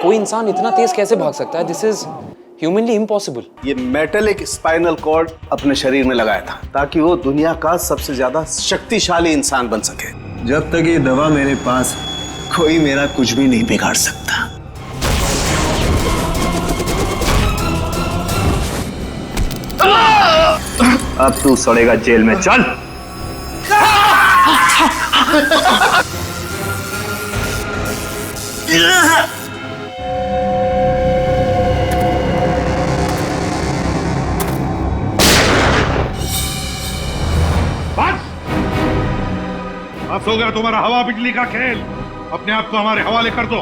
कोई इंसान इतना तेज कैसे भाग सकता है? This is humanly impossible. ये मेटलिक स्पाइनल कॉर्ड अपने शरीर में लगाया था ताकि वो दुनिया का सबसे ज्यादा शक्तिशाली इंसान बन सके। जब तक ये दवा मेरे पास, कोई मेरा कुछ भी नहीं बिगाड़ सकता। अब तू सड़ेगा जेल में, चल। अब हो गया तुम्हारा हवा बिजली का खेल। अपने आप को हमारे हवाले कर दो।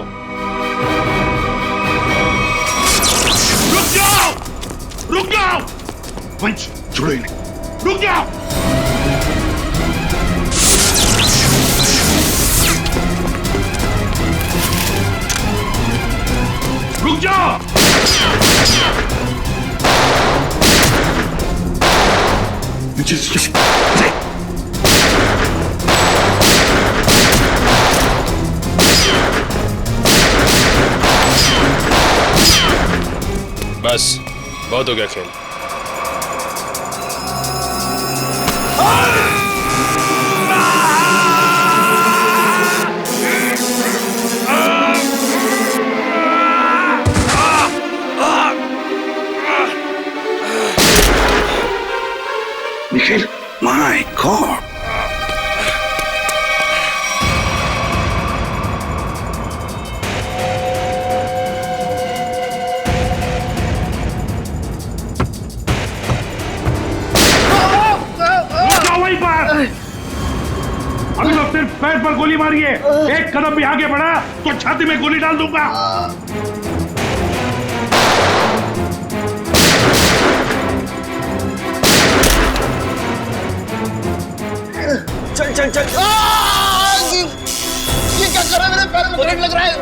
रुक जाओ, रुक जाओ, पंच छोड़ो इन्हें, रुक जाओ। रुक जाओ। बस बहुत हो गया खेल। Nikhil, my God. अभी तो सिर्फ पैर पर गोली मारी है, एक कदम भी आगे बढ़ा तो छाती में गोली डाल दूंगा। चल चल चल। ये क्या कर रहा है? मेरे पैर में करंट लग रहा है।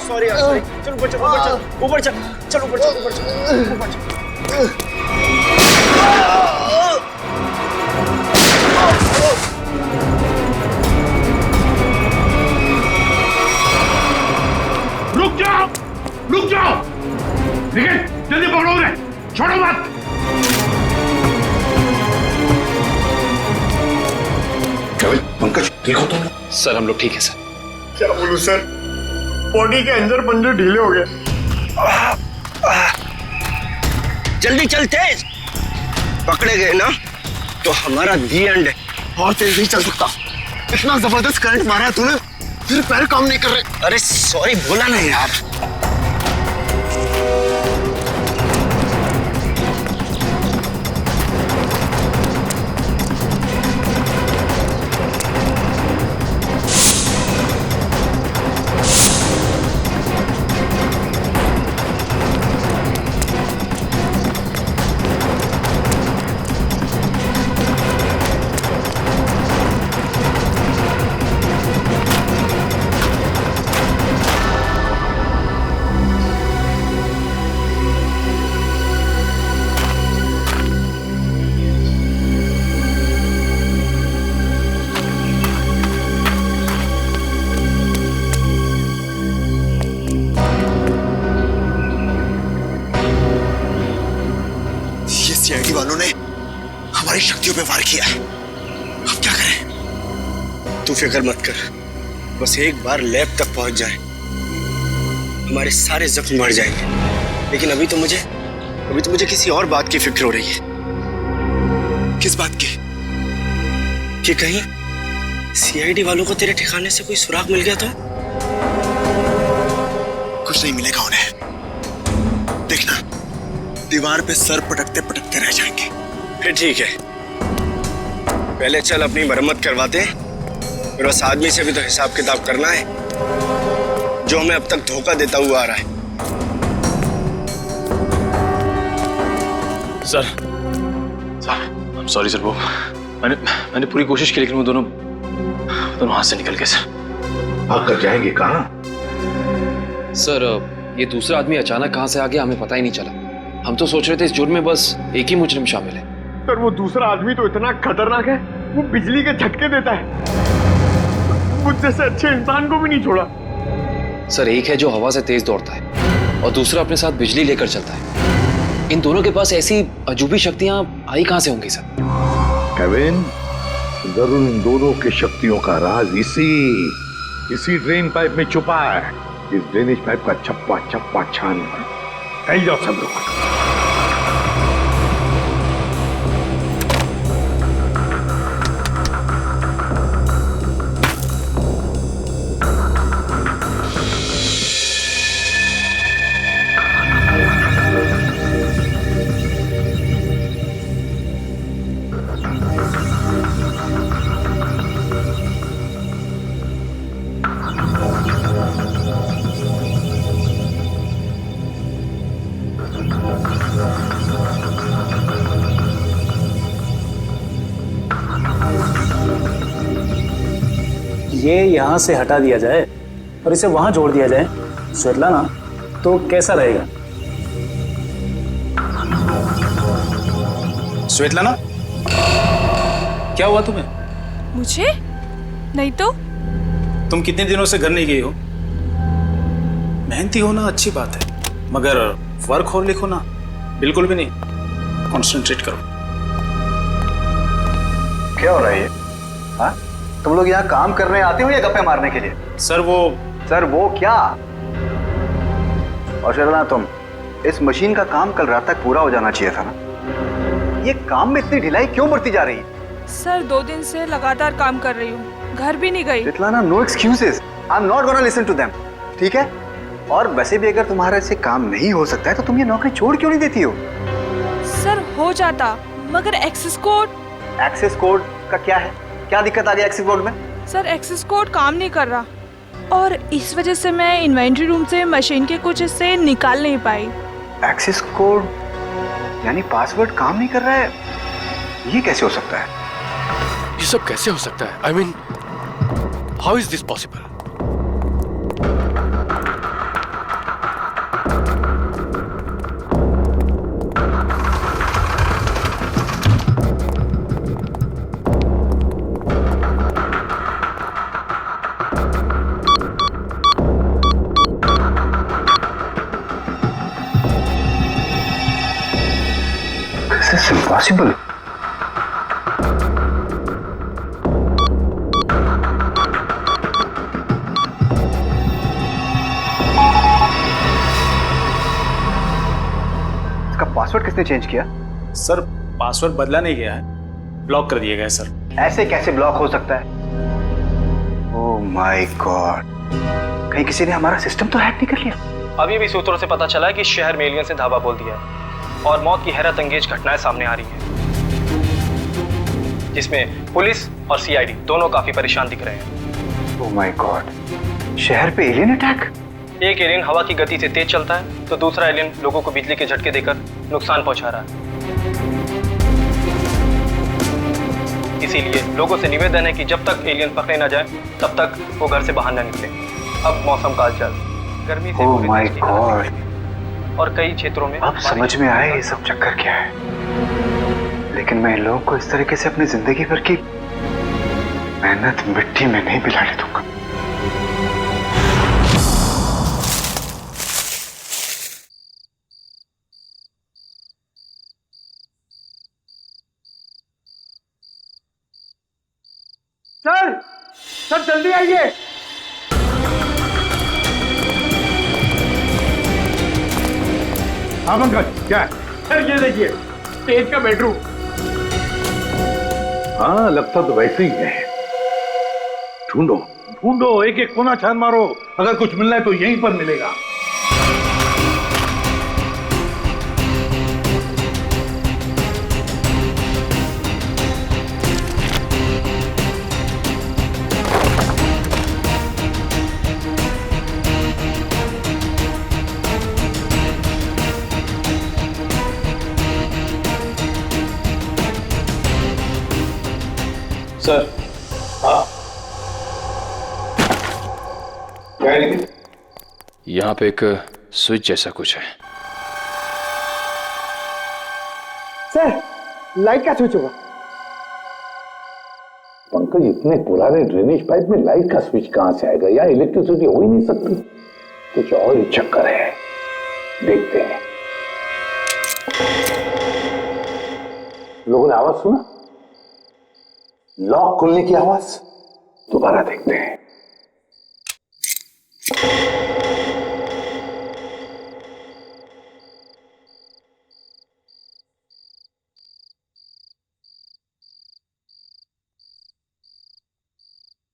सॉरी यार, सॉरी। चल ऊपर चल, ऊपर चल, ऊपर चल, चल ऊपर चल, ऊपर चल, ऊपर चल। रुक जाओ, रुक जाओ। निखिल, जल्दी पकड़ो उन्हें, छोड़ो मत। पंकज, ठीक हो तुम? सर हम लोग ठीक है सर। क्या बोलूं सर, बॉडी के अंदर पंजे ढीले हो गए। जल्दी चल, तेज। पकड़े गए ना तो हमारा दी एंड है। और तेज नहीं चल सकता, इतना जबरदस्त करंट मारा है तूने, फिर पैर काम नहीं कर रहे। अरे सॉरी बोला नहीं यार। सीआईडी वालों ने हमारी शक्तियों पे वार किया है। अब क्या करें? तू फिक्र मत कर, बस एक बार लैब तक पहुंच जाए, हमारे सारे जख्म मर जाएंगे। लेकिन अभी तो मुझे किसी और बात की फिक्र हो रही है। किस बात की? कि कहीं सीआईडी वालों को तेरे ठिकाने से कोई सुराग मिल गया तो? कुछ नहीं मिलेगा उन्हें, देखना दीवार पे सर पटकते पटकते रह जाएंगे। फिर ठीक है, पहले चल अपनी मरम्मत करवाते, फिर उस आदमी से भी तो हिसाब किताब करना है जो हमें अब तक धोखा देता हुआ आ रहा है। सर I'm sorry सर, वो मैंने पूरी कोशिश की लेकिन वो दोनों हाथ से निकल गए सर। भाग कर जाएंगे कहाँ? सर ये दूसरा आदमी अचानक कहाँ से आ गया हमें पता ही नहीं चला। हम तो सोच रहे थे इस जुर्म में बस एक ही मुजरिम शामिल है। पर वो दूसरा आदमी तो इतना खतरनाक है, वो बिजली के झटके देता है। मुझ जैसे अच्छे इंसान को भी नहीं छोड़ा। सर, एक है जो हवा से तेज दौड़ता है और दूसरा अपने साथ बिजली लेकर चलता है। इन दोनों के पास ऐसी अजूबी शक्तियां आई कहां से होंगी सर? केविन, जरूर इन दोनों की शक्तियों का राज इसी ड्रेन पाइप में छुपा है। इस ड्रेनेज पाइप का चप्पा चप्पा छान फैल जाओ सब लोग। ये यहाँ से हटा दिया जाए और इसे वहां जोड़ दिया जाए स्वेतलाना, तो कैसा रहेगा? स्वेतलाना, क्या हुआ तुम्हें? मुझे? नहीं तो। तुम कितने दिनों से घर नहीं गई हो? मेहनती होना अच्छी बात है, मगर वर्क और लिखो ना, बिल्कुल भी नहीं। कॉन्सेंट्रेट करो। क्या हो रहा है ये? हाँ, तुम लोग यहाँ काम करने आते हो या गप्पे मारने के लिए? सर वो क्या? और शर्मा, तुम, इस मशीन का काम कल रात तक पूरा हो जाना चाहिए था ना। ये काम में इतनी ढिलाई क्यों बढ़ती जा रही है? सर 2 दिन से लगातार काम कर रही हूँ, घर भी नहीं गई। Svetlana, no excuses, I am not gonna listen to them, ठीक है? और वैसे भी अगर तुम्हारे से काम नहीं हो सकता है तो तुम ये नौकरी छोड़ क्यों नहीं देती हो? सर हो जाता, मगर एक्सेस कोड। एक्सेस कोड का क्या है? क्या दिक्कत आ गई एक्सेस कोड में? सर एक्सेस कोड काम नहीं कर रहा और इस वजह से मैं इन्वेंट्री रूम से मशीन के कुछ हिस्से निकाल नहीं पाई। एक्सेस कोड यानी पासवर्ड काम नहीं कर रहा है? ये कैसे हो सकता है? ये सब कैसे हो सकता है? I mean, how is this possible? This is impossible. इसका पासवर्ड किसने चेंज किया? सर पासवर्ड बदला नहीं गया है, ब्लॉक कर दिया गया है सर। ऐसे कैसे ब्लॉक हो सकता है? ओह माय गॉड, कहीं किसी ने हमारा सिस्टम तो हैक नहीं कर लिया? अभी भी सूत्रों से पता चला है कि शहर में एलियंस ने धावा बोल दिया है और मौत की हैरत अंगेज घटनाएं सामने आ रही हैं, जिसमें पुलिस और सीआईडी दोनों काफी परेशान दिख रहे हैं। ओह माय गॉड, शहर पे एलियन अटैक? एक एलियन हवा की गति से तेज चलता है तो दूसरा एलियन लोगों को बिजली के झटके देकर नुकसान पहुंचा रहा है। इसीलिए लोगों से निवेदन है कि जब तक एलियन पकड़े न जाए तब तक वो घर से बाहर न निकले। अब मौसम का हालचाल, गर्मी से ओह माय गॉड, और कई क्षेत्रों में अब समझ में आया ये सब चक्कर क्या है। लेकिन मैं इन लोगों को इस तरीके से अपनी जिंदगी भर की मेहनत मिट्टी में नहीं मिलाने दूंगा। सर जल्दी आइए। हाँ पंकज, क्या है? सर ये देखिए, स्टेज का बेडरूम। हाँ, लगता तो वैसे ही है। ढूंढो ढूंढो, एक एक कोना छान मारो, अगर कुछ मिलना है तो यहीं पर मिलेगा। सर यहाँ पे एक स्विच जैसा कुछ है। सर, लाइट का स्विच होगा? पंकज, इतने पुराने ड्रेनेज पाइप में लाइट का स्विच कहां से आएगा? या इलेक्ट्रिसिटी हो ही नहीं सकती। कुछ और ही चक्कर है, देखते हैं। लोगों ने आवाज सुना, लॉक खुलने की आवाज। दोबारा देखते हैं।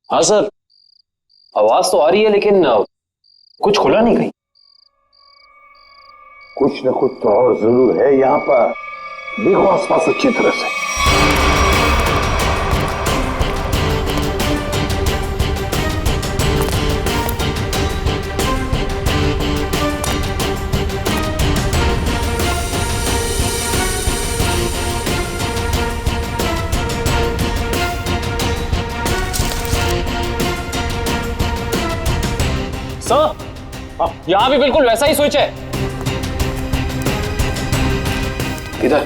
हाँ सर, आवाज तो आ रही है लेकिन कुछ खुला नहीं कहीं। कुछ न कुछ तो और जरूर है यहां पर। देखो आसपास अच्छी तरह से। सर, यहाँ भी बिल्कुल वैसा ही स्विच है। किधर?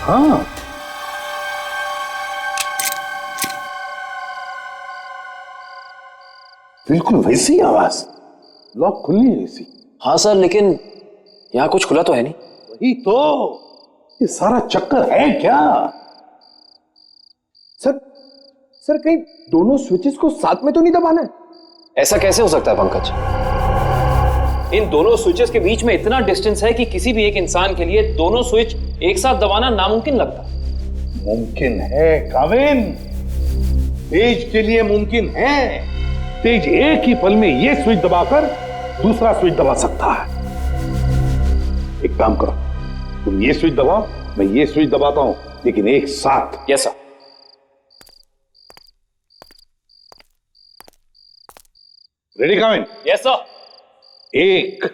हाँ, बिल्कुल वैसी आवाज, लॉक खुलनी जैसी। हाँ सर, लेकिन यहाँ कुछ खुला तो है नहीं। वही तो, ये सारा चक्कर है क्या? सर कहीं दोनों स्विचेस को साथ में तो नहीं दबाना है? ऐसा कैसे हो सकता है पंकज? इन दोनों स्विचेस के बीच में इतना डिस्टेंस है कि किसी भी एक इंसान के लिए दोनों स्विच एक साथ दबाना नामुमकिन लगता है। मुमकिन है काविन, तेज के लिए मुमकिन है। तेज एक ही पल में ये स्विच दबाकर दूसरा स्विच दबा सकता है। एक काम करो, तुम ये स्विच दबाओ, मैं ये स्विच दबाता हूं, लेकिन एक साथ। Yes sir. Ready Kavin? Yes sir. 1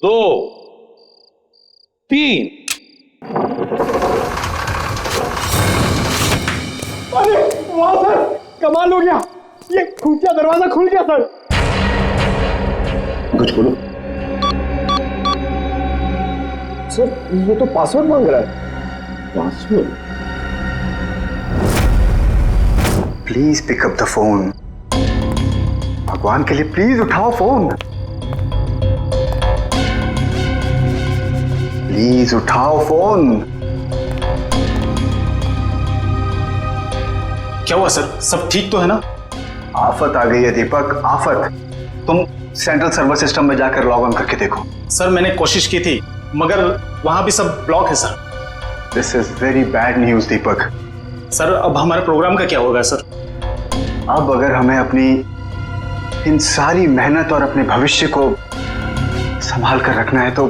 2 3। अरे वाह सर, कमाल हो गया, ये खुफिया दरवाजा खुल गया सर। कुछ बोलो। सर ये तो पासवर्ड मांग रहा है। Password? Please pick up the phone. भगवान के लिए प्लीज उठाओ फोन। प्लीज उठाओ फोन। क्या हुआ सर, सब ठीक तो है ना? आफत आ गई है दीपक, आफत। तुम सेंट्रल सर्वर सिस्टम में जाकर लॉग ऑन करके देखो। सर मैंने कोशिश की थी, मगर वहां भी सब ब्लॉक है sir. This is very bad news Deepak. Sir अब हमारे प्रोग्राम का क्या होगा सर? अब अगर हमें अपनी इन सारी मेहनत और अपने भविष्य को संभाल कर रखना है तो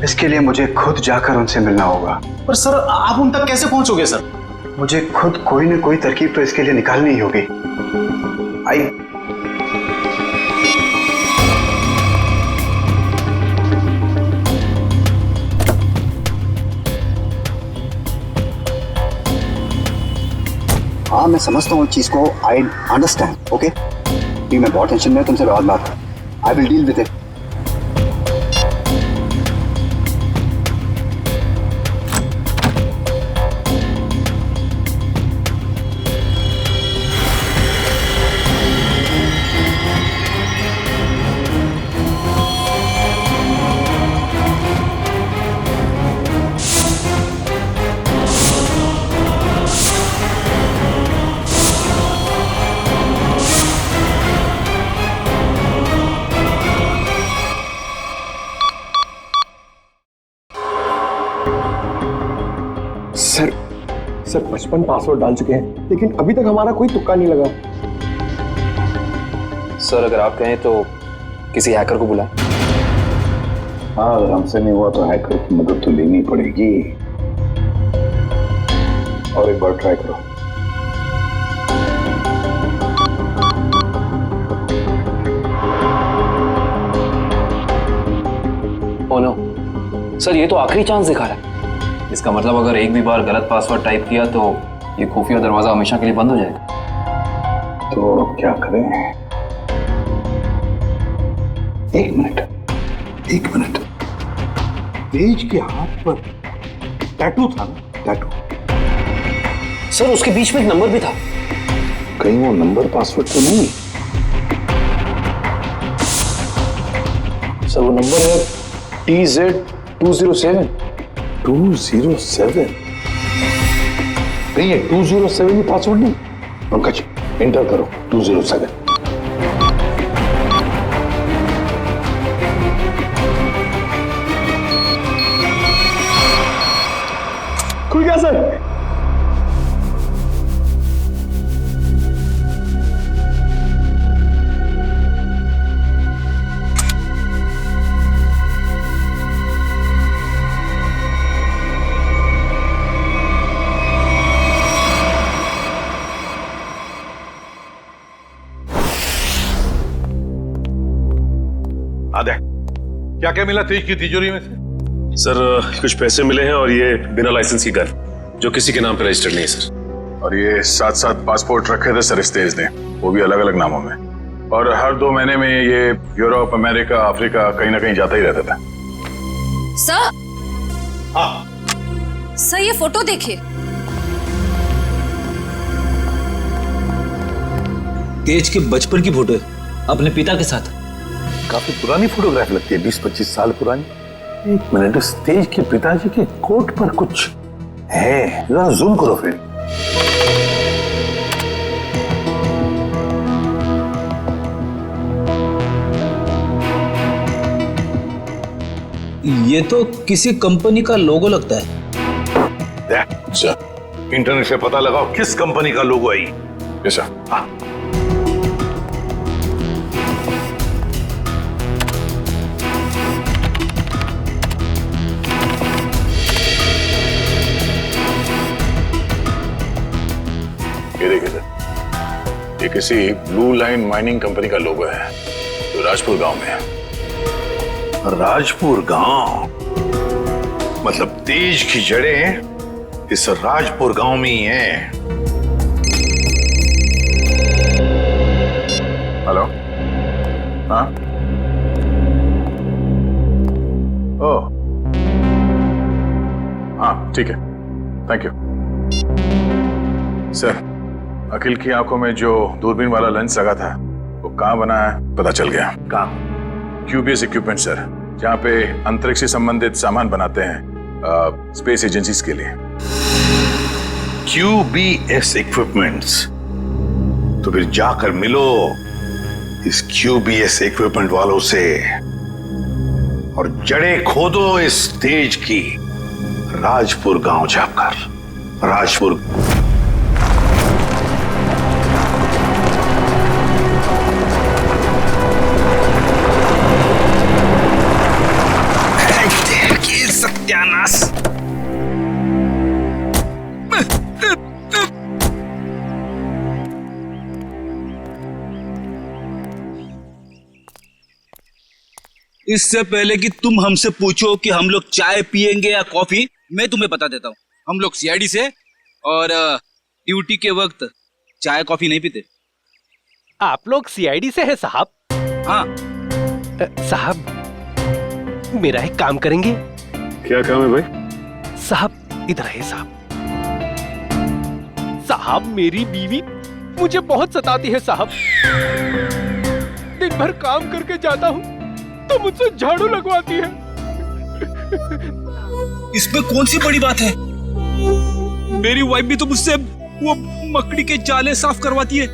इसके लिए मुझे खुद जाकर उनसे मिलना होगा। पर सर आप उन तक कैसे पहुंचोगे सर? मुझे खुद कोई न कोई तरकीब तो इसके लिए निकालनी ही होगी। आई हाँ, मैं समझता हूँ इस चीज को। I understand. ओके, मैं बहुत टेंशन में, तुमसे बाद बात। I will deal with it. Sir 55 password डाल चुके हैं, लेकिन अभी तक हमारा कोई तुक्का नहीं लगा। सर अगर आप कहें तो किसी हैकर को बुलाएं। हाँ, अगर हमसे नहीं हुआ तो हैकर की मदद तो लेनी पड़ेगी। और एक बार ट्राई करो। ओ नो सर, ये तो आखिरी चांस दिखा रहा है। इसका मतलब अगर एक भी बार गलत पासवर्ड टाइप किया तो ये खुफिया दरवाजा हमेशा के लिए बंद हो जाएगा। तो अब क्या करें? एक मिनट। तेज के हाथ पर टैटू था ना? टैटू। सर उसके बीच में एक नंबर भी था। कहीं वो नंबर पासवर्ड तो नहीं? सर वो नंबर है TZ207। 207? नहीं है 207 ही पासवर्ड नहीं। पंकज एंटर करो 207। खुल गया सर। आदे क्या क्या मिला तेज की तिजोरी में से? सर कुछ पैसे मिले हैं और ये बिना लाइसेंस की गन जो किसी के नाम पे रजिस्टर्ड नहीं है सर। और ये 7-7 पासपोर्ट रखे थे सर इस तेज ने, वो भी अलग अलग नामों में। और हर 2 महीने में ये यूरोप, अमेरिका, अफ्रीका कहीं ना कहीं जाता ही रहता था। सर, हाँ सर ये फोटो देखिए। तेज के बचपन की फोटो है अपने पिता के साथ। काफी पुरानी फोटोग्राफ लगती है, 20-25 साल पुरानी। एक मिनट, उस तेज के पिताजी के कोट पर कुछ है, जरा जूम करो फिर। ये तो किसी कंपनी का लोगो लगता है। अच्छा, इंटरनेट से पता लगाओ किस कंपनी का लोगो है ये। ऐसा? हाँ। ये देखिए सर, ये किसी ब्लू लाइन माइनिंग कंपनी का लोगो है जो राजपुर गांव में है। राजपुर गांव मतलब तेज की जड़ें इस राजपुर गांव में ही हैं। हेलो, हाँ, ओह, हाँ ठीक है, थैंक यू सर। अखिल की आंखों में जो दूरबीन वाला लेंस लगा था वो कहाँ बना है पता चल गया। कहाँ? QBS इक्विपमेंट सर, जहाँ पे अंतरिक्ष से संबंधित सामान बनाते हैं स्पेस एजेंसीज के लिए। QBS equipments? तो फिर जाकर मिलो इस QBS इक्विपमेंट वालों से और जड़ें खोदो इस तेज की राजपुर गांव जाकर। राजपुर सत्यानाश। इससे पहले कि तुम हमसे पूछो कि हम लोग चाय पियेंगे या कॉफी, मैं तुम्हें बता देता हूँ, हम लोग CID से और ड्यूटी के वक्त चाय कॉफी नहीं पीते। आप लोग CID से हैं साहब? हाँ साहब मेरा एक काम करेंगे? क्या काम है भाई? साहब इधर है साहब। साहब मेरी बीवी मुझे बहुत सताती है साहब। दिन भर काम करके जाता हूँ तो मुझसे झाड़ू लगवाती है। इसमें कौन सी बड़ी बात है? मेरी वाइफ भी तो मुझसे वो मकड़ी के जाले साफ करवाती है,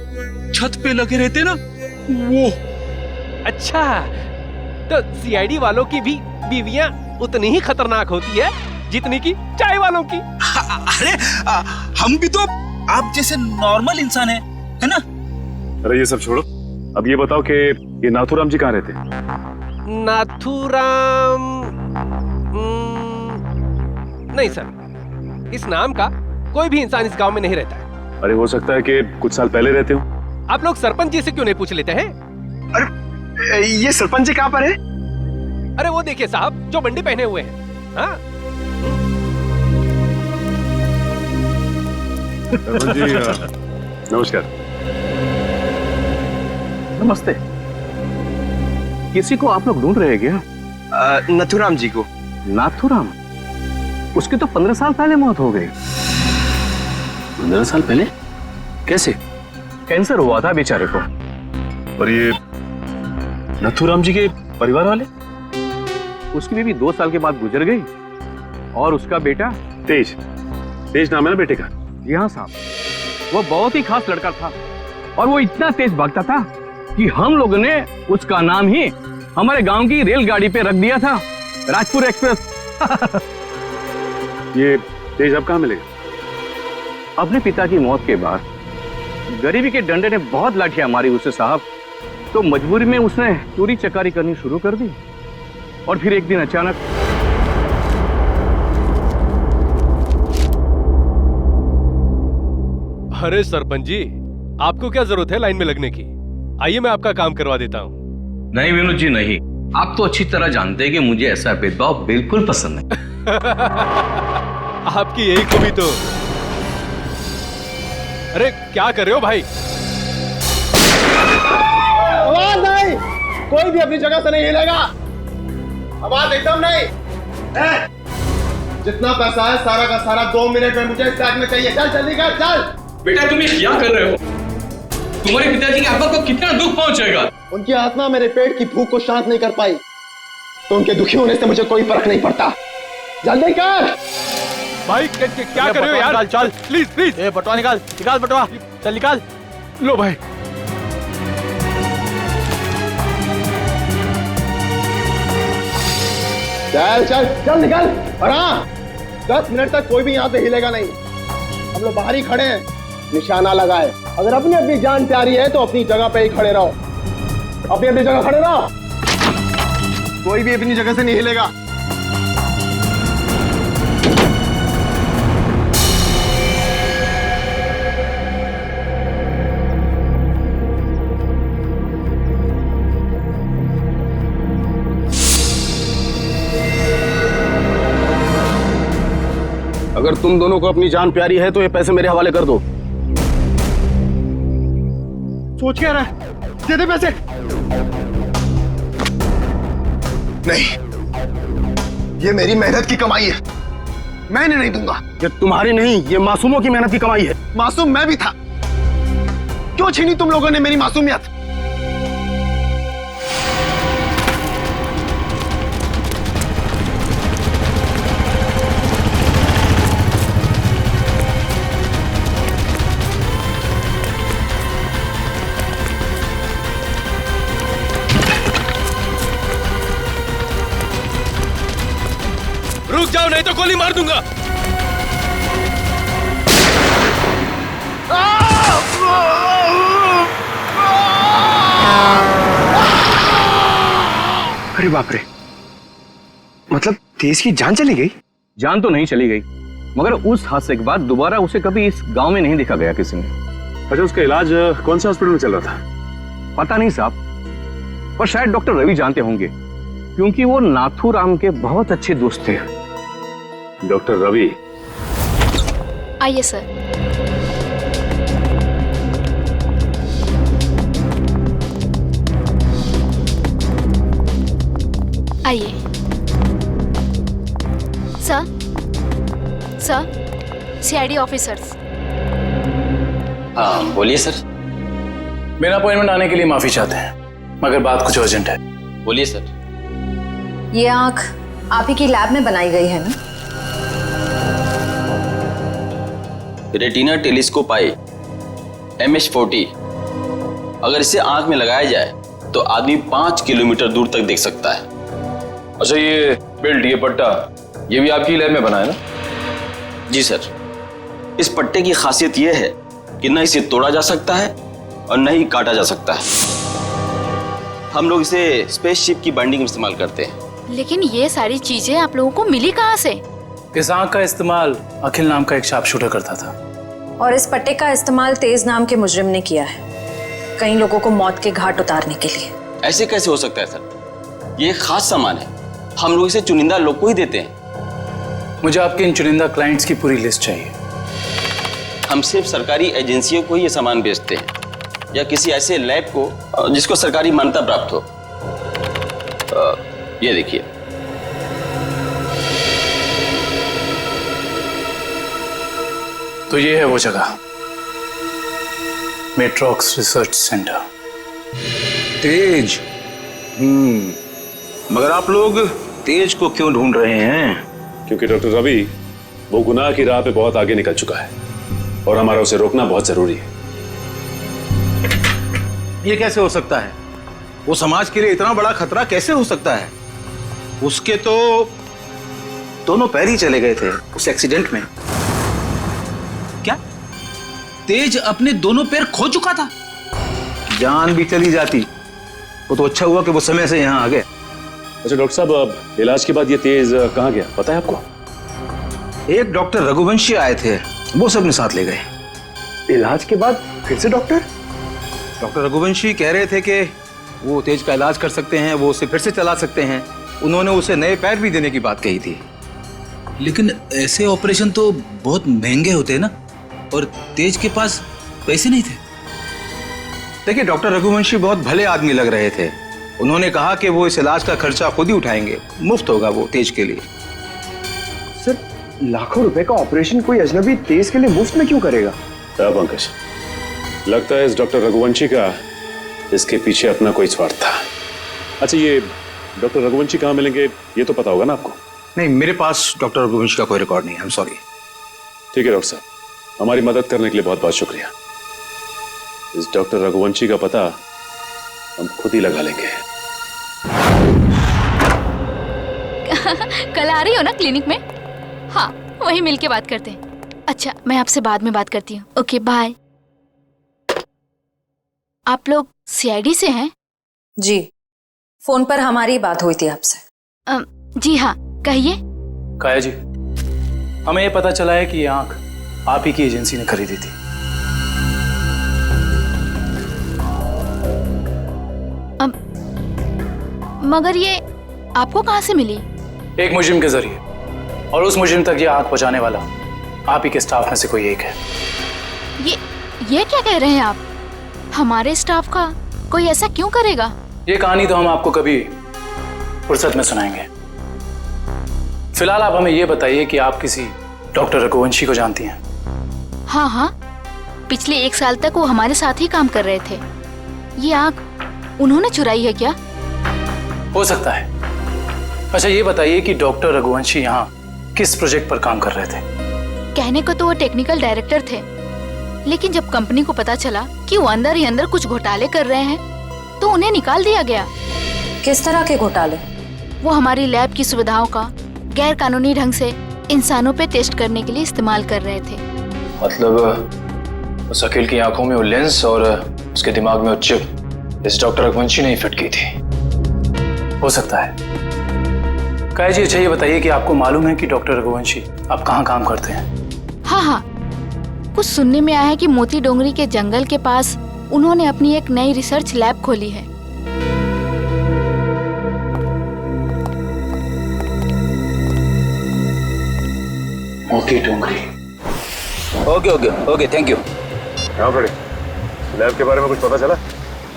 छत पे लगे रहते ना वो। अच्छा, तो CID वालों की भी बीवियां उतनी ही खतरनाक होती है जितनी की चाय वालों की। अरे हम भी तो आप जैसे नॉर्मल इंसान है ना? अरे ये सब छोड़ो, अब ये बताओ कि ये नाथूराम जी कहाँ रहते? नाथूराम नहीं सर, इस नाम का कोई भी इंसान इस गांव में नहीं रहता है। अरे हो सकता है कि कुछ साल पहले रहते हो। आप लोग सरपंच जी से क्यों नहीं पूछ लेते हैं? अरे ये सरपंच जी कहाँ पर है? अरे वो देखिए साहब जो बंडी पहने हुए हैं। हाँ? जी नमस्कार। नमस्ते। किसी को आप लोग ढूंढ रहे हैं क्या? नथुराम जी को। नाथुराम? उसकी तो 15 साल पहले मौत हो गई। 15 साल पहले? कैसे? कैंसर हुआ था बेचारे को। और ये नथुराम जी के परिवार वाले? उसकी बीवी 2 साल के बाद गुजर गई और उसका बेटा तेज नाम है ना बेटे का? जी हाँ साहब, वो बहुत ही खास लड़का था और वो इतना तेज भागता था कि हम लोगों ने उसका नाम ही हमारे गांव की रेलगाड़ी पे रख दिया था, राजपुर एक्सप्रेस। ये तेज अब कहाँ मिलेगा? अपने पिता की मौत के बाद गरीबी के डंडे ने बहुत लाठियां मारी उसे साहब, तो मजबूरी में उसने चोरी चकारी करनी शुरू कर दी और फिर एक दिन अचानक अरे सरपंच जी, आपको क्या जरूरत है लाइन में लगने की? आइए मैं आपका काम करवा देता हूँ। नहीं विनोद जी नहीं, आप तो अच्छी तरह जानते हैं कि मुझे ऐसा भेदभाव बिल्कुल पसंद नहीं। आपकी यही खूबी तो। अरे क्या कर रहे हो भाई? आवाज नहीं, कोई भी अपनी जगह से नहीं हिलेगा। आवाज एकदम नहीं। जितना पैसा है सारा का सारा 2 मिनट में मुझे इस बैग में चाहिए। चल जल्दी कर, चल। बेटा तुम ये क्या कर रहे हो? तुम्हारे पिताजी की आत्मा को कितना दुख पहुंचेगा? उनकी आत्मा मेरे पेट की भूख को शांत नहीं कर पाई, तो उनके दुखी होने से मुझे कोई फर्क नहीं पड़ता। जल्दी कर भाई। क्या कर रहे हो यार? चल प्लीज प्लीज। बटवा निकाल बटवा, चल निकाल। लो भाई। चल चल चल निकल। और हाँ, 10 मिनट तक कोई भी यहाँ से हिलेगा नहीं। हम लोग बाहर ही खड़े हैं, निशाना लगाए। अगर अपनी अपनी जान प्यारी है तो अपनी जगह पे ही खड़े रहो, अपनी अपनी जगह खड़े रहो। कोई भी अपनी जगह से नहीं हिलेगा। अगर तुम दोनों को अपनी जान प्यारी है तो ये पैसे मेरे हवाले कर दो। सोच क्या रहा है? दे दे पैसे। नहीं, ये मेरी मेहनत की कमाई है, मैं इन्हें नहीं दूंगा। ये तुम्हारी नहीं, ये मासूमों की मेहनत की कमाई है। मासूम मैं भी था, क्यों छीनी तुम लोगों ने मेरी मासूमियत? रुक जाओ नहीं तो गोली मार दूंगा। अरे बाप रे, मतलब तेज की जान चली गई? जान तो नहीं चली गई, मगर उस हादसे के बाद दोबारा उसे कभी इस गांव में नहीं देखा गया किसी ने। अच्छा, उसका इलाज कौन से हॉस्पिटल में चल रहा था? पता नहीं साहब, पर शायद डॉक्टर रवि जानते होंगे, क्योंकि वो नाथूराम के बहुत अच्छे दोस्त थे। डॉक्टर रवि? आइए सर। आइए सर। CID officers. हाँ बोलिए सर। मेरा अपॉइंटमेंट आने के लिए माफी चाहते हैं, मगर बात कुछ अर्जेंट है। बोलिए सर। ये आंख आप ही की लैब में बनाई गई है ना? रेटिना टेलीस्कोप आई MH40, अगर इसे आंख में लगाया जाए तो आदमी 5 किलोमीटर दूर तक देख सकता है। अच्छा, ये बेल्ट, ये पट्टा, ये भी आपकी लैब में बना है ना? जी सर। इस पट्टे की खासियत यह है कि न इसे तोड़ा जा सकता है और न ही काटा जा सकता है। हम लोग इसे स्पेसशिप की बाइंडिंग में इस्तेमाल करते हैं। लेकिन ये सारी चीजें आप लोगों को मिली कहाँ से? इस आंख का इस्तेमाल अखिल नाम का एक शार्प शूटर करता था, और इस पट्टे का इस्तेमाल तेज नाम के मुजरिम ने किया है, कई लोगों को मौत के घाट उतारने के लिए। ऐसे कैसे हो सकता है सर? ये एक खास सामान है, हम लोग इसे चुनिंदा लोग को ही देते हैं। मुझे आपके इन चुनिंदा क्लाइंट्स की पूरी लिस्ट चाहिए। हम सिर्फ सरकारी एजेंसियों को ही ये सामान बेचते हैं या किसी ऐसे लैब को जिसको सरकारी मान्यता प्राप्त हो। ये देखिए, तो ये है वो जगह, मेट्रॉक्स रिसर्च सेंटर। तेज, मगर आप लोग तेज को क्यों ढूंढ रहे हैं? क्योंकि डॉक्टर रवि वो गुनाह की राह पे बहुत आगे निकल चुका है और हमारा उसे रोकना बहुत जरूरी है। ये कैसे हो सकता है? वो समाज के लिए इतना बड़ा खतरा कैसे हो सकता है? उसके तो दोनों पैर ही चले गए थे उस एक्सीडेंट में। क्या तेज अपने दोनों पैर खो चुका था? जान भी चली जाती। वो तो अच्छा हुआ कि वो समय से यहाँ आ गए। अच्छा डॉक्टर साहब, अब इलाज के बाद ये तेज कहाँ गया पता है आपको? एक डॉक्टर रघुवंशी आए थे, वो सब अपने साथ ले गए। इलाज के बाद फिर से डॉक्टर रघुवंशी कह रहे थे कि वो तेज का इलाज कर सकते हैं, वो उसे फिर से चला सकते हैं। उन्होंने उसे नए पैर भी देने की बात कही थी। लेकिन ऐसे ऑपरेशन तो बहुत महंगे होते हैं ना, और तेज के पास पैसे नहीं थे। देखिए डॉक्टर रघुवंशी बहुत भले आदमी लग रहे थे। उन्होंने कहा कि वो इस इलाज का खर्चा खुद ही उठाएंगे, मुफ्त होगा वो तेज के लिए। सर, लाखों रुपए का ऑपरेशन कोई अजनबी तेज के लिए मुफ्त में क्यों करेगा? पंकज, लगता है इस डॉक्टर रघुवंशी का इसके पीछे अपना कोई स्वार्थ था। अच्छा ये डॉक्टर रघुवंशी कहाँ मिलेंगे ये तो पता होगा ना आपको? नहीं, मेरे पास डॉक्टर रघुवंशी का कोई रिकॉर्ड नहीं है। I am sorry. ठीक है डॉक्टर साहब, हमारी मदद करने के लिए बहुत बहुत शुक्रिया। इस डॉक्टर रघुवंशी का पता हम खुद ही लगा लेंगे। कल आ रही हो ना क्लिनिक में? हाँ, वहीं मिलके बात करते हैं। अच्छा, मैं आपसे बाद में बात करती हूँ। Okay bye. आप लोग सीआईडी से हैं? जी, फोन पर हमारी बात हुई थी आपसे। जी हाँ, कहिए। काया जी, हमें ये पता चला है कि ये आंख आप ही की एजेंसी ने खरीदी थी। मगर ये आपको कहाँ से मिली? एक मुजरिम के जरिए, और उस मुजरिम तक ये आंख पहुंचाने वाला आप ही के स्टाफ में से कोई एक है। ये क्या कह रहे हैं आप? हमारे स्टाफ का कोई ऐसा क्यों करेगा? ये कहानी तो हम आपको कभी फुर्सत में सुनाएंगे। फिलहाल आप हमें ये बताइए कि आप किसी डॉक्टर रघुवंशी को जानती हैं? हाँ हाँ, पिछले 1 साल तक वो हमारे साथ ही काम कर रहे थे। ये आंख उन्होंने चुराई है क्या? हो सकता है। अच्छा ये बताइए कि डॉक्टर रघुवंशी यहाँ किस प्रोजेक्ट पर काम कर रहे थे? कहने को तो वो टेक्निकल डायरेक्टर थे, लेकिन जब कंपनी को पता चला कि वो अंदर ही अंदर कुछ घोटाले कर रहे हैं तो उन्हें निकाल दिया गया। किस तरह के घोटाले? वो हमारी लैब की सुविधाओं का गैर कानूनी ढंग से इंसानों पे टेस्ट करने के लिए इस्तेमाल कर रहे थे। मतलब उस अकील की आंखों में वो लेंस और उसके दिमाग में वो चिप इस डॉक्टर रघुवंशी ने ही फिट की थी। हो सकता है। काया जी, अच्छा ये बताइए कि आपको मालूम है कि डॉक्टर रघुवंशी आप कहाँ काम करते हैं? हाँ हाँ, कुछ सुनने में आया है कि मोती डोंगरी के जंगल के पास उन्होंने अपनी एक नई रिसर्च लैब खोली है। Moti Dongri. Okay okay okay, thank you. कहाँ पड़े? लैब के बारे में कुछ पता चला?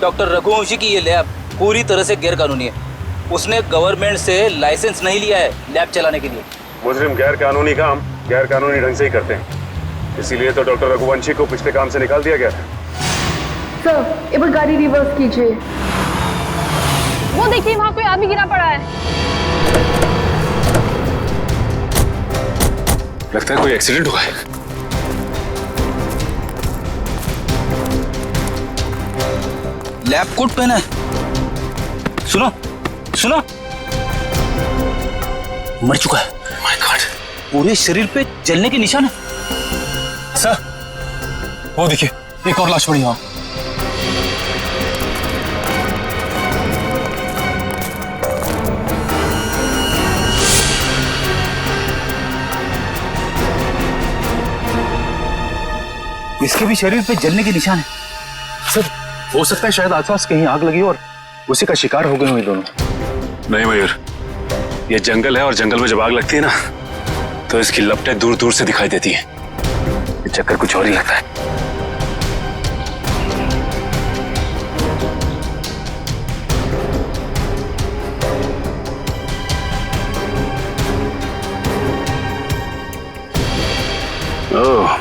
डॉक्टर रघुवंशी की ये लैब पूरी तरह से गैर कानूनी है। उसने गवर्नमेंट से लाइसेंस नहीं लिया है लैब चलाने के लिए। मुजरिम गैर कानूनी काम गैर कानूनी ढंग से ही करते हैं, इसीलिए तो डॉक्टर रघुवंशी को पिछले काम से निकाल दिया गया था। सर, एक बार गाड़ी रिवर्स कीजिए। वो देखिए, वहाँ कोई आदमी गिरा पड़ा है। लगता है कोई एक्सीडेंट हुआ है। लैब कोट पहना है। सुनो सुनो, मर चुका है। माय गॉड, पूरे शरीर पे जलने के निशान है। सर, वो देखिए, एक और लाश पड़ी वहां। इसके भी शरीर पे जलने के निशान है। सर, हो सकता है शायद आसपास कहीं आग लगी और उसी का शिकार हो गए हुए दोनों। नहीं मयूर, ये जंगल है और जंगल में जब आग लगती है ना तो इसकी लपटें दूर दूर से दिखाई देती हैं। ये चक्कर कुछ और ही लगता है। ओह,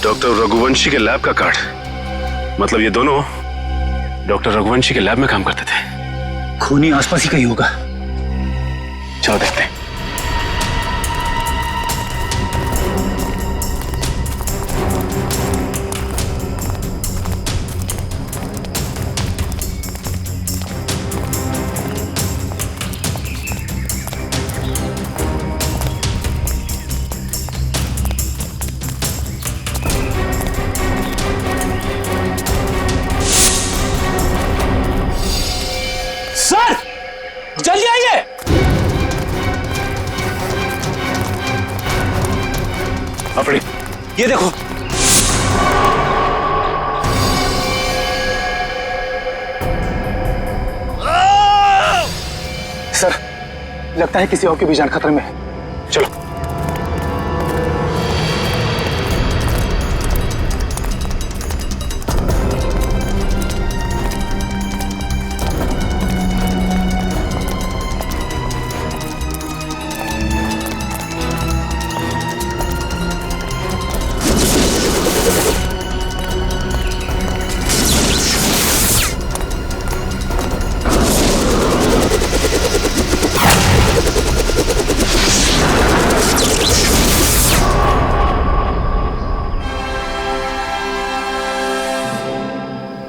डॉक्टर रघुवंशी के लैब का कार्ड। मतलब ये दोनों डॉक्टर रघुवंशी के लैब में काम करते थे। खूनी आसपास ही कहीं होगा। चलो देखते हैं। सर जल्दी आइए। अपनी ये देखो। सर लगता है किसी और की भी जान खतरे में है। चलो।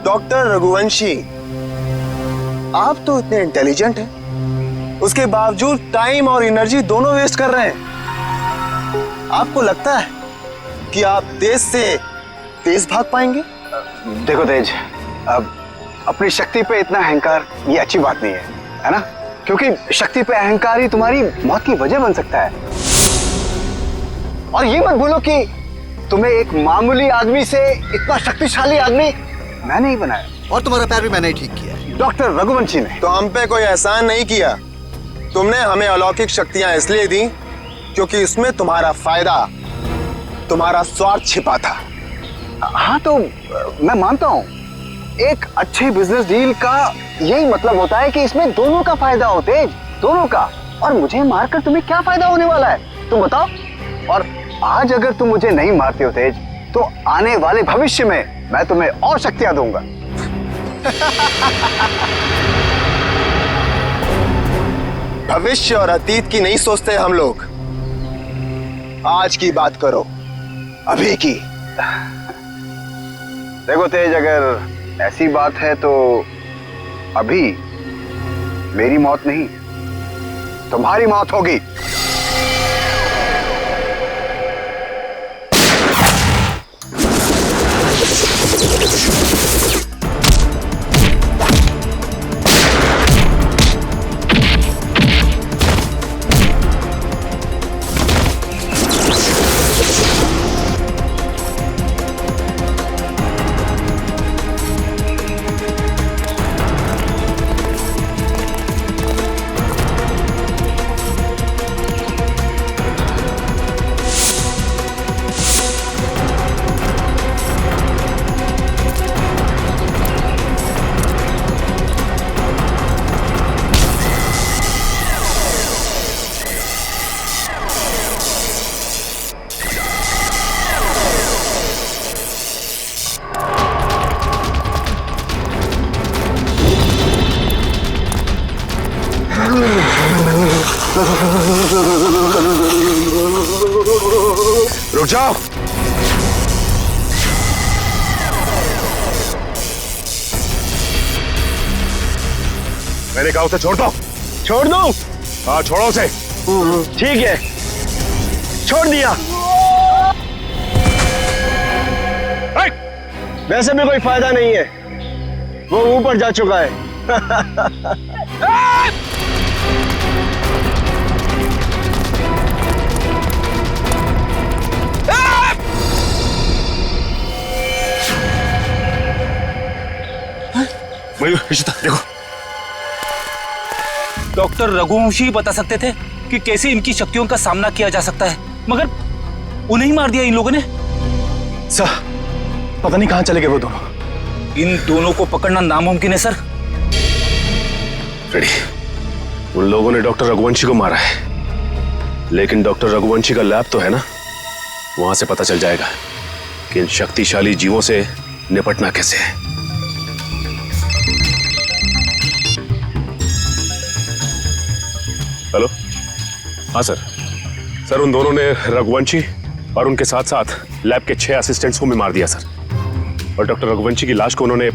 डॉक्टर रघुवंशी, आप तो इतने इंटेलिजेंट हैं, उसके बावजूद टाइम और एनर्जी दोनों वेस्ट कर रहे हैं। आपको लगता है कि आप तेज से तेज भाग पाएंगे? देखो तेज, अब अपनी शक्ति पे इतना अहंकार ये अच्छी बात नहीं है ना? क्योंकि शक्ति पे अहंकार ही तुम्हारी मौत की वजह बन सकता है। और ये मत भूलो कि तुम्हें एक मामूली आदमी से इतना शक्तिशाली आदमी मैंने ही बनाया, और तुम्हारा पैर भी मैंने ही ठीक किया है। डॉक्टर रघुवंशी ने। तो हम पे कोई एहसान नहीं किया। तुमने हमें अलौकिक शक्तियां इसलिए दी क्योंकि इसमें तुम्हारा फायदा, तुम्हारा स्वार्थ छिपा था। हाँ तो मैं मानता हूँ, एक अच्छे बिजनेस डील का यही मतलब होता है कि इसमें दोनों का फायदा हो तेज, दोनों का। और मुझे मारकर तुम्हें क्या फायदा होने वाला है तुम बताओ? और आज अगर तुम मुझे नहीं मारते हो तेज, तो आने वाले भविष्य में मैं तुम्हें और शक्तियां दूंगा। भविष्य और अतीत की नहीं सोचते हम लोग, आज की बात करो, अभी की। देखो तेज, अगर ऐसी बात है तो अभी मेरी मौत नहीं, तुम्हारी मौत होगी। रुक जाओ। मैंने कहा उसे छोड़ दो। छोड़ दो? हाँ छोड़ो उसे। ठीक है, छोड़ दिया। वैसे भी कोई फायदा नहीं है, वो ऊपर जा चुका है। देखो, डॉक्टर रघुवंशी बता सकते थे कि कैसे इनकी शक्तियों का सामना किया जा सकता है, मगर उन्हें ही मार दिया इन लोगों ने। सर पता नहीं कहां चले गए वो दोनों। इन दोनों को पकड़ना नामुमकिन है सर। रेडी, उन लोगों ने डॉक्टर रघुवंशी को मारा है, लेकिन डॉक्टर रघुवंशी का लैब तो है ना, वहां से पता चल जाएगा कि इन शक्तिशाली जीवों से निपटना कैसे है। हेलो, हाँ सर। सर उन दोनों ने रघुवंशी और उनके साथ साथ लैब के 6 असिस्टेंट्स को भी मार दिया सर, और डॉक्टर रघुवंशी की लाश को उन्होंने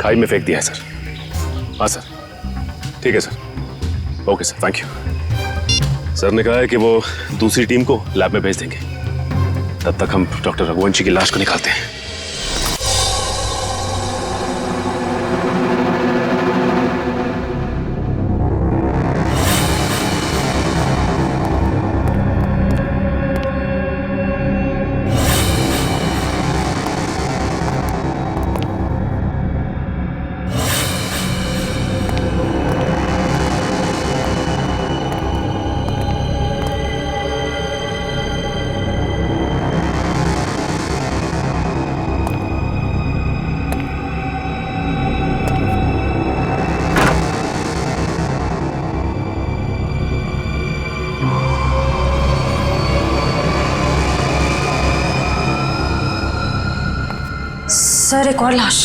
खाई में फेंक दिया है सर। हाँ सर, ठीक है sir. Okay sir, thank you. Sir ने कहा है कि वो दूसरी टीम को लैब में भेज देंगे, तब तक हम डॉक्टर रघुवंशी की लाश को निकालते हैं। सर, एक और लाश।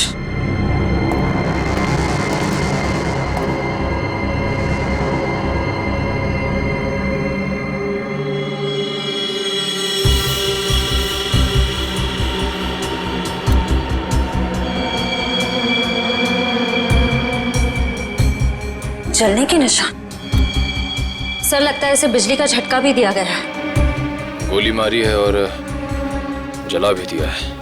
जलने के निशान। सर, लगता है इसे बिजली का झटका भी दिया गया है। गोली मारी है और जला भी दिया है।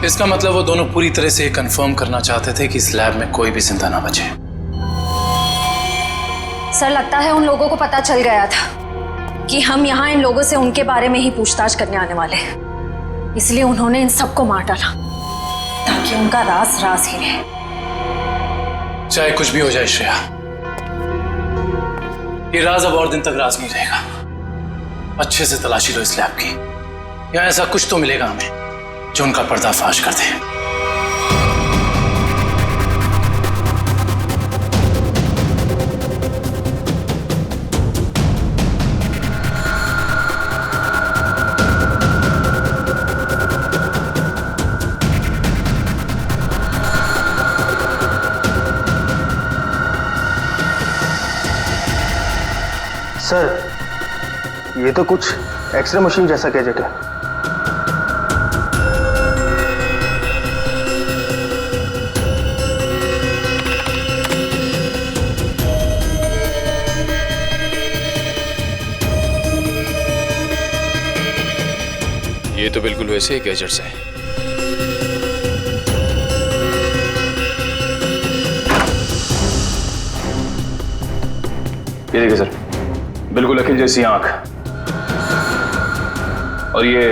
इसका मतलब वो दोनों पूरी तरह से कंफर्म करना चाहते थे कि इस लैब में कोई भी जिंदा ना बचे। सर, लगता है उन लोगों को पता चल गया था कि हम यहाँ इन लोगों से उनके बारे में ही पूछताछ करने आने वाले हैं, इसलिए उन्होंने इन सबको मार डाला ताकि उनका राज राज ही रहे। चाहे कुछ भी हो जाए श्रेया, ये राज अब और दिन तक राज नहीं रहेगा। अच्छे से तलाशी लो इस लैब की, या ऐसा कुछ तो मिलेगा हमें जो उनका पर्दाफाश कर दे। सर, ये तो कुछ एक्सरे मशीन जैसा गैजेट है। ये तो बिल्कुल वैसे ही गैजेट्स हैं। ये देखिए सर, बिल्कुल अखिल जैसी आंख, और ये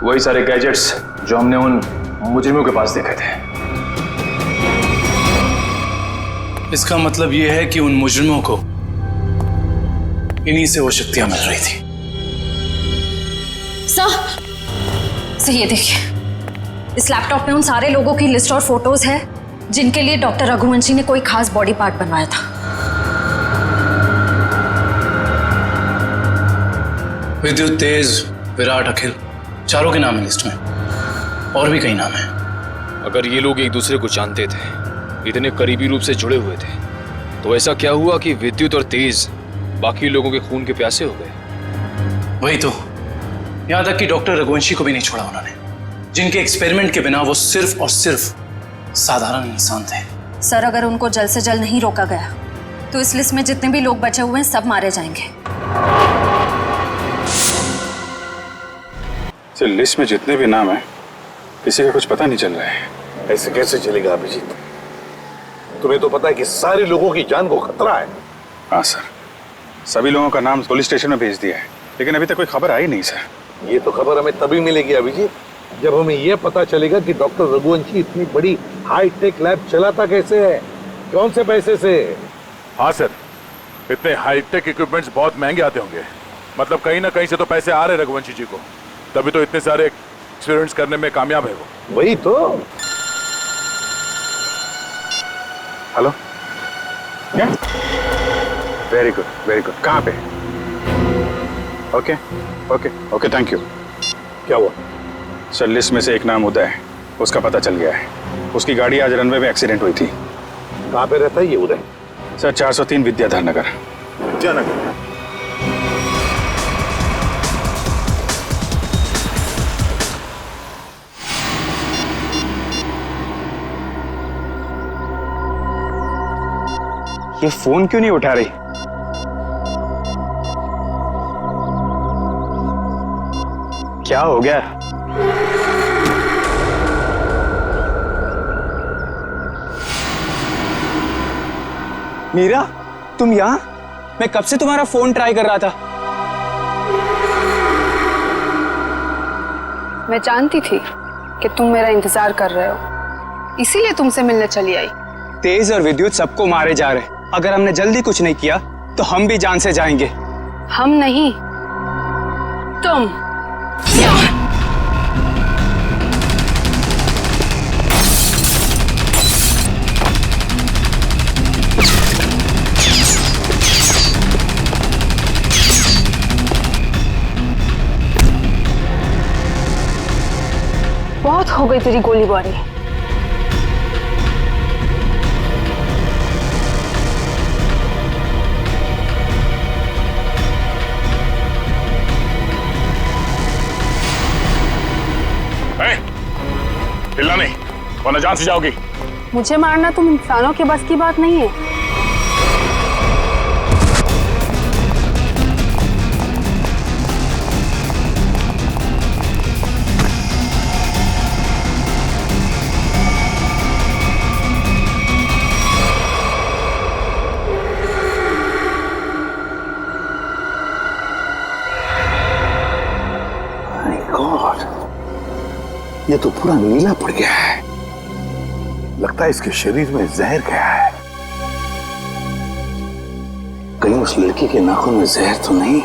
वही सारे गैजेट्स जो हमने उन मुजरिमों के पास देखे थे। इसका मतलब ये है कि उन मुजरिमों को इन्हीं से वो शक्तियां मिल रही थी। सर, ये देखिए, इस लैपटॉप में उन सारे लोगों की लिस्ट और फोटोज है जिनके लिए डॉक्टर रघुवंशी ने कोई खास बॉडी पार्ट बनवाया था। विद्युत, तेज, विराट, अखिल, चारों के नाम है लिस्ट में, और भी कई नाम हैं। अगर ये लोग एक दूसरे को जानते थे, इतने करीबी रूप से जुड़े हुए थे, तो ऐसा क्या हुआ कि विद्युत और तेज बाकी लोगों के खून के प्यासे हो गए? वही तो, यहां तक कि डॉक्टर रघुवंशी को भी नहीं छोड़ा उन्होंने, जिनके एक्सपेरिमेंट के बिना वो सिर्फ और सिर्फ साधारण इंसान थे। सर, अगर उनको जल्द से जल्द नहीं रोका गया तो इस लिस्ट में जितने भी लोग बचे हुए हैं सब मारे जाएंगे। सर, लिस्ट में जितने भी नाम हैं, किसी का कुछ पता नहीं चल रहा है। ऐसे कैसे चलेगा अभिजीत? तुम्हें तो पता है कि सारे लोगों की जान को खतरा है। हाँ सर, सभी लोगों का नाम पुलिस स्टेशन में भेज दिया है, लेकिन अभी तक कोई खबर आई नहीं सर। ये तो खबर हमें तभी मिलेगी अभिजीत, जब हमें यह पता चलेगा कि डॉक्टर रघुवंशी इतनी बड़ी हाईटेक लैब चलाता कैसे है, कौन से पैसे से। हाँ सर, इतने हाईटेक इक्विपमेंट्स बहुत महंगे आते होंगे, मतलब कहीं ना कहीं से तो पैसे आ रहे रघुवंशी जी को, तभी तो इतने सारे एक्सपेरिमेंट्स करने में कामयाब है वो। वही तो। हेलो, क्या? Very good very good. कहाँ पे? Okay okay okay, thank you. क्या हुआ? सर लिस्ट में से एक नाम उदय है, उसका पता चल गया है। उसकी गाड़ी आज रनवे में एक्सीडेंट हुई थी। कहाँ पे रहता है ये उदय? सर 403 विद्याधर नगर। विद्यानगर। ये फोन क्यों नहीं उठा रही? क्या हो गया? मीरा, तुम यहां? मैं कब से तुम्हारा फोन ट्राई कर रहा था। मैं जानती थी कि तुम मेरा इंतजार कर रहे हो, इसीलिए तुमसे मिलने चली आई। तेज और विद्युत सबको मारे जा रहे। अगर हमने जल्दी कुछ नहीं किया तो हम भी जान से जाएंगे। हम नहीं, तुम। बहुत हो गई तेरी गोलीबारी। हिलना नहीं, वरना जान से जाओगी। मुझे मारना तुम इंसानों के बस की बात नहीं है। ये तो पूरा नीला पड़ गया है। लगता है इसके शरीर में जहर गया है। कहीं उस लड़की के नाखून में जहर तो नहीं?